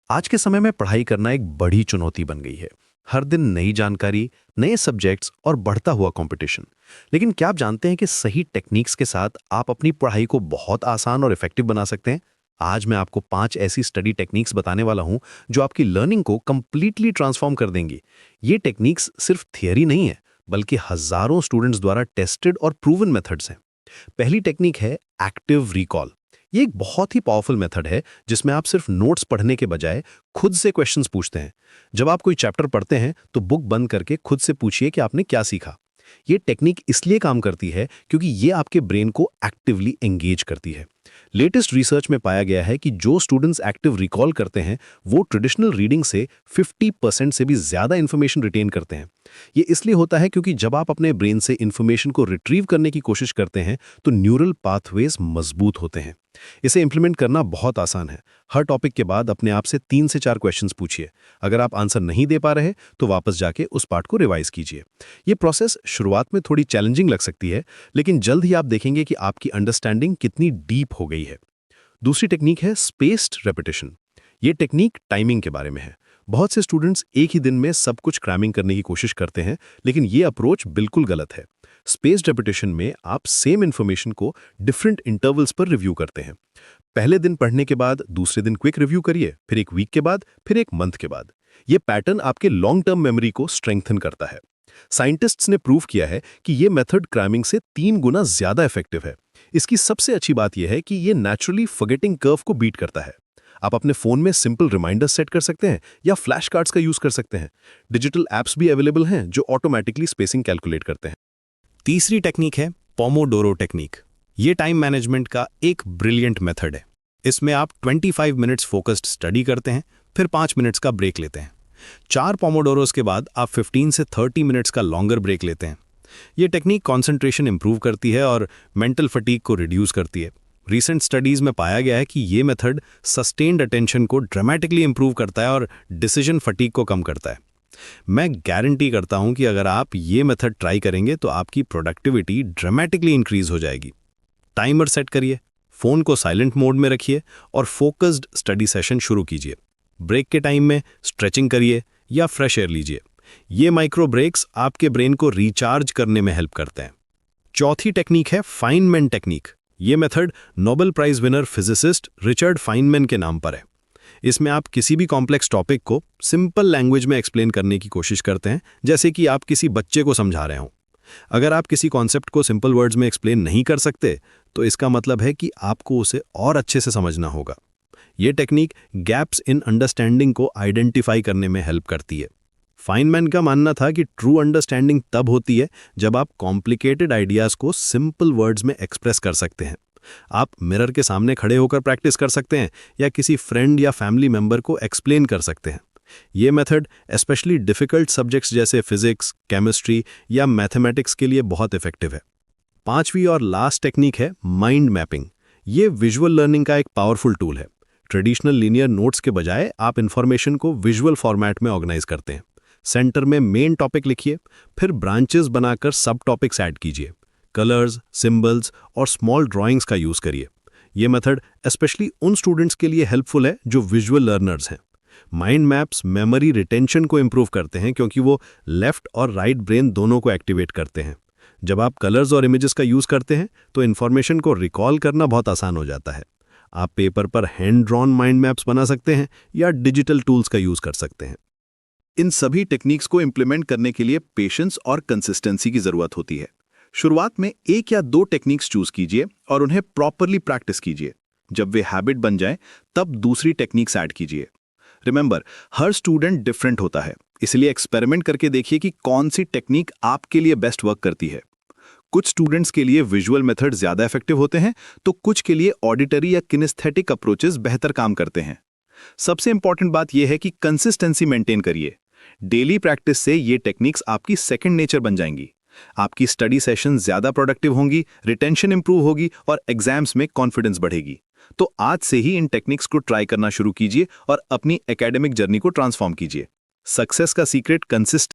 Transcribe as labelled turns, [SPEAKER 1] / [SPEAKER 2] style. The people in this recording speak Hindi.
[SPEAKER 1] आज के समय में पढ़ाई करना एक बड़ी चुनौती बन गई है। हर दिन नई जानकारी, नए सब्जेक्ट्स और बढ़ता हुआ कंपटीशन। लेकिन क्या आप जानते हैं कि सही टेक्निक्स के साथ आप अपनी पढ़ाई को बहुत आसान और इफेक्टिव बना सकते हैं? आज मैं आपको 5 ऐसी स्टडी टेक्निक्स बताने वाला हूं जो आपकी लर्निंग को कंप्लीटली ट्रांसफॉर्म कर देंगी। ये टेक्निक्स सिर्फ थियरी नहीं है, बल्कि हजारों स्टूडेंट्स द्वारा टेस्टेड और प्रूवन मेथड्स हैं। पहली टेक्निक है एक्टिव रिकॉल। ये एक बहुत ही पावरफुल मेथड है जिसमें आप सिर्फ नोट्स पढ़ने के बजाय खुद से क्वेश्चंस पूछते हैं। जब आप कोई चैप्टर पढ़ते हैं तो बुक बंद करके खुद से पूछिए कि आपने क्या सीखा। ये टेक्निक इसलिए काम करती है क्योंकि ये आपके ब्रेन को एक्टिवली एंगेज करती है। लेटेस्ट रिसर्च में पाया गया है कि जो स्टूडेंट्स एक्टिव रिकॉल करते हैं वो ट्रेडिशनल रीडिंग से 50% से भी ज्यादा इंफॉर्मेशन रिटेन करते हैं। ये इसलिए होता है क्योंकि जब आप अपने ब्रेन से इंफॉर्मेशन को रिट्रीव करने की कोशिश करते हैं तो न्यूरल पाथवेज मजबूत होते हैं। इसे इंप्लीमेंट करना बहुत आसान है। हर टॉपिक के बाद अपने आप से 3 से 4 क्वेश्चंस पूछिए। अगर आप आंसर नहीं दे पा रहे तो वापस जाके उस पार्ट को रिवाइज कीजिए। ये प्रोसेस शुरुआत में थोड़ी चैलेंजिंग लग सकती है, लेकिन जल्द ही आप देखेंगे कि आपकी अंडरस्टैंडिंग कितनी डीप हो गई है। दूसरी टेक्निक है स्पेस्ड रेपिटेशन। ये टेक्निक टाइमिंग के बारे में है। बहुत से स्टूडेंट्स एक ही दिन में सब कुछ क्रैमिंग करने की कोशिश करते हैं, लेकिन ये अप्रोच बिल्कुल गलत है। स्पेस्ड रेपिटेशन में आप सेम इंफॉर्मेशन को डिफरेंट इंटरवल्स पर रिव्यू करते हैं। पहले दिन पढ़ने के बाद दूसरे दिन क्विक रिव्यू करिए, फिर एक वीक के बाद, फिर एक मंथ के बाद। ये पैटर्न आपके लॉन्ग टर्म मेमोरी को स्ट्रेंथन करता है। साइंटिस्ट्स ने प्रूव किया है कि ये मेथड क्रैमिंग से 3 गुना ज्यादा इफेक्टिव है। इसकी सबसे अच्छी बात यह है कि ये नेचुरली फॉरगेटिंग कर्व को बीट करता है। आप अपने फोन में सिंपल रिमाइंडर्स सेट कर सकते हैं या फ्लैश कार्ड्स का यूज कर सकते हैं। डिजिटल एप्स भी अवेलेबल हैं जो ऑटोमेटिकली स्पेसिंग कैलकुलेट करते हैं। तीसरी टेक्निक है पोमोडोरो टेक्निक। ये टाइम मैनेजमेंट का एक ब्रिलियंट मेथड है। इसमें आप 25 मिनट्स फोकस्ड स्टडी करते हैं, फिर 5 मिनट्स का ब्रेक लेते हैं। 4 पोमोडोरोस के बाद आप 15 से 30 मिनट्स का लॉन्गर ब्रेक लेते हैं। ये टेक्निक कंसंट्रेशन इंप्रूव करती है और मेंटल फटीग को रिड्यूस करती है। रीसेंट स्टडीज में पाया गया है कि ये मेथड सस्टेन्ड अटेंशन को ड्रामेटिकली इंप्रूव करता है और डिसीजन फटीग को कम करता है। मैं गारंटी करता हूं कि अगर आप ये मेथड ट्राई करेंगे तो आपकी प्रोडक्टिविटी ड्रामेटिकली इंक्रीज हो जाएगी। टाइमर सेट करिए, फोन को साइलेंट मोड में रखिए और फोकस्ड स्टडी सेशन शुरू कीजिए। ब्रेक के टाइम में स्ट्रेचिंग करिए या फ्रेश एयर लीजिए। ये माइक्रो ब्रेक्स आपके ब्रेन को रिचार्ज करने में हेल्प करते हैं। चौथी टेक्निक है फाइनमैन टेक्निक। ये method Nobel prize winner physicist Richard Feynman के नाम पर है। इसमें आप किसी भी कॉम्प्लेक्स टॉपिक को सिंपल लैंग्वेज में एक्सप्लेन करने की कोशिश करते हैं, जैसे कि आप किसी बच्चे को समझा रहे हों। अगर आप किसी कॉन्सेप्ट को सिंपल वर्ड्स में एक्सप्लेन नहीं कर सकते तो इसका मतलब है कि आपको उसे और अच्छे से समझना होगा। ये टेक्निक गैप्स इन अंडरस्टैंडिंग को आइडेंटिफाई करने में हेल्प करती है। फाइनमैन का मानना था कि ट्रू अंडरस्टैंडिंग तब होती है जब आप कॉम्प्लिकेटेड आइडियाज को सिंपल वर्ड्स में एक्सप्रेस कर सकते हैं। आप मिरर के सामने खड़े होकर प्रैक्टिस कर सकते हैं या किसी फ्रेंड या फैमिली मेंबर को एक्सप्लेन कर सकते हैं। ये मेथड स्पेशली डिफिकल्ट सब्जेक्ट्स जैसे फिजिक्स, केमिस्ट्री या मैथमेटिक्स के लिए बहुत इफेक्टिव है। पांचवी और लास्ट टेक्निक है माइंड मैपिंग। ये विजुअल लर्निंग का एक पावरफुल टूल है। ट्रेडिशनल लीनियर नोट्स के बजाय आप इंफॉर्मेशन को विजुअल फॉर्मेट में ऑर्गेनाइज करते हैं। सेंटर में मेन टॉपिक लिखिए, फिर ब्रांचेस बनाकर सब टॉपिक्स ऐड कीजिए। कलर्स, सिंबल्स और स्मॉल ड्राइंग्स का यूज करिए। ये मेथड स्पेशली उन स्टूडेंट्स के लिए हेल्पफुल है जो विजुअल लर्नर्स हैं। माइंड मैप्स मेमोरी रिटेंशन को इंप्रूव करते हैं क्योंकि वो लेफ्ट और राइट ब्रेन दोनों को एक्टिवेट करते हैं। जब आप कलर्स और इमेजेस का यूज करते हैं तो इन्फॉर्मेशन को रिकॉल करना बहुत आसान हो जाता है। आप पेपर पर हैंड ड्रॉन माइंड मैप्स बना सकते हैं या डिजिटल टूल्स का यूज कर सकते हैं। इन सभी टेक्निक्स को इंप्लीमेंट करने के लिए पेशेंस और कंसिस्टेंसी की जरूरत होती है। शुरुआत में 1 या 2 टेक्निक्स चूज कीजिए और उन्हें प्रॉपरली प्रैक्टिस कीजिए। जब वे हैबिट बन जाएं, तब दूसरी टेक्निक्स ऐड कीजिए। रिमेंबर, हर स्टूडेंट डिफरेंट होता है, इसलिए एक्सपेरिमेंट करके देखिए कि कौन सी टेक्निक आपके लिए बेस्ट वर्क करती है। कुछ स्टूडेंट्स के लिए विजुअल मेथड ज्यादा इफेक्टिव होते हैं, तो कुछ के लिए ऑडिटरी या किनेस्थेटिक अप्रोचेस बेहतर काम करते हैं। सबसे इंपॉर्टेंट बात यह है कि कंसिस्टेंसी मेंटेन करिए। डेली प्रैक्टिस से ये टेक्निक्स आपकी सेकंड नेचर बन जाएंगी। आपकी स्टडी सेशन ज्यादा प्रोडक्टिव होंगी, रिटेंशन इंप्रूव होगी और एग्जाम्स में कॉन्फिडेंस बढ़ेगी। तो आज से ही इन टेक्निक्स को ट्राई करना शुरू कीजिए और अपनी एकेडमिक जर्नी को ट्रांसफॉर्म कीजिए। सक्सेस का सीक्रेट कंसिस्टेंट